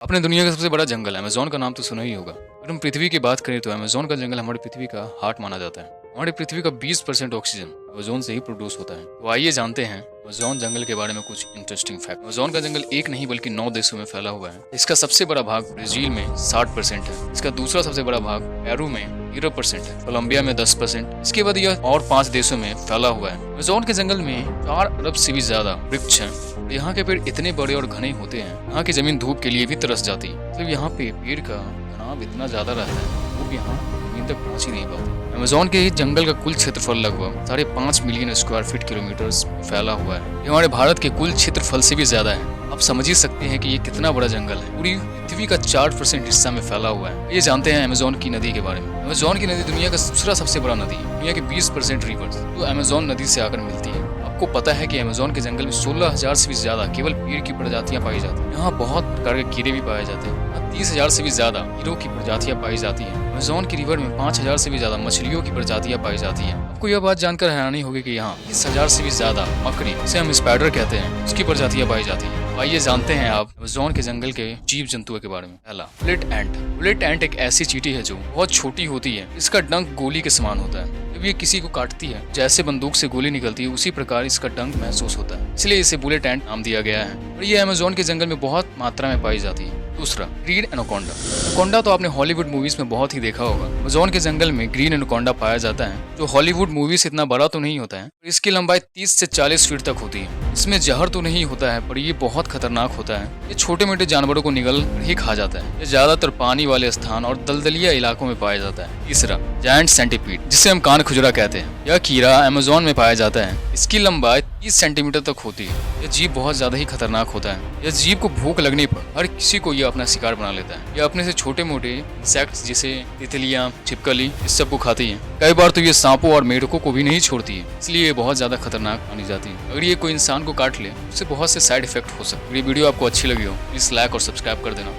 अपने दुनिया का सबसे बड़ा जंगल अमेज़न का नाम तो सुना ही होगा। अगर हम पृथ्वी की बात करें तो अमेज़न का जंगल हमारी पृथ्वी का हार्ट माना जाता है। हमारी पृथ्वी का 20% ऑक्सीजन अमेज़न से ही प्रोड्यूस होता है। तो आइए जानते हैं अमेज़न जंगल के बारे में कुछ इंटरेस्टिंग फैक्ट। अमेज़न का जंगल एक नहीं बल्कि 9 देशों में फैला हुआ है। इसका सबसे बड़ा भाग ब्राजील में 60% है। इसका दूसरा सबसे बड़ा भाग पेरू में 0% है। कोलंबिया में 10%। इसके बाद यह और 5 देशों में फैला हुआ है। अमेज़न के जंगल में 4 अरब से भी ज्यादा वृक्ष हैं। यहाँ के पेड़ इतने बड़े और घने होते हैं, यहाँ की जमीन धूप के लिए भी तरस जाती है। मतलब यहाँ पे पेड़ का घनाव इतना ज्यादा रहता है, धूप यहाँ जमीन तक पहुँच ही नहीं पाती। अमेज़न के जंगल का कुल क्षेत्रफल लगभग 5.5 मिलियन स्क्वायर फीट किलोमीटर फैला हुआ है। ये हमारे भारत के कुल क्षेत्रफल से भी ज्यादा है। आप समझ ही सकते हैं कि ये कितना बड़ा जंगल है। पूरी पृथ्वी का 4% हिस्सा में फैला हुआ है। ये जानते हैं अमेज़न की नदी के बारे में। अमेज़न की नदी दुनिया का दूसरा सबसे बड़ा नदी है। दुनिया की 20% रिवर्स तो अमेज़न नदी से आकर मिलती है। आपको पता है कि अमेज़न के जंगल में 16,000 से भी ज्यादा केवल पेड़ की प्रजातियां पाई जाती हैं। यहाँ बहुत प्रकार के कीड़े भी पाए जाते हैं। 30,000 से भी ज्यादा कीड़ों की प्रजातियां पाई जाती हैं। अमेज़न की रिवर में 5,000 से भी ज्यादा मछलियों की प्रजातियां पाई जाती हैं। आपको यह बात जानकर हैरानी होगी कि यहाँ 30,000 से भी ज्यादा मकड़ी, जिसे हम स्पाइडर कहते हैं, उसकी प्रजातियां पाई जाती हैं। आइए जानते हैं आप अमेज़न के जंगल के जीव जंतुओं के बारे में। पहला, बुलेट एंट। बुलेट एंट एक ऐसी चींटी है जो बहुत छोटी होती है। इसका डंक गोली के समान होता है। जब ये किसी को काटती है, जैसे बंदूक से गोली निकलती है, उसी प्रकार इसका डंक महसूस होता है, इसलिए इसे बुलेट एंट नाम दिया गया है। और ये अमेज़न के जंगल में बहुत मात्रा में पाई जाती है। दूसरा, ग्रीन एनाकोंडा। एनाकोंडा तो आपने हॉलीवुड मूवीज में बहुत ही देखा होगा। अमेज़न के जंगल में ग्रीन एनाकोंडा पाया जाता है, जो हॉलीवुड मूवी से इतना बड़ा तो नहीं होता है। इसकी लंबाई 30 से 40 फीट तक होती है। इसमें जहर तो नहीं होता है, पर ये बहुत खतरनाक होता है। ये छोटे मोटे जानवरों को निगल ही खा जाता है। ये ज्यादातर पानी वाले स्थान और दलदलिया इलाकों में पाया जाता है। तीसरा, जायंट सेंटीपीड, जिसे हम कान खुजरा कहते हैं। यह कीड़ा अमेज़न में पाया जाता है। इसकी लंबाई 30 सेंटीमीटर तक होती है। यह जीव बहुत ज्यादा ही खतरनाक होता है। यह जीव को भूख लगने पर हर किसी को यह अपना शिकार बना लेता है। यह अपने से छोटे मोटे इंसेक्ट्स जैसे तितलियां, छिपकली, इस सब को खाती है। कई बार तो ये सांपों और मेढकों को भी नहीं छोड़ती है, इसलिए ये बहुत ज्यादा खतरनाक मानी जाती है। अगर ये कोई इंसान को काट ले, उससे बहुत से साइड इफेक्ट हो सकते हैं। ये वीडियो आपको अच्छी लगी हो, प्लीज लाइक और सब्सक्राइब कर देना।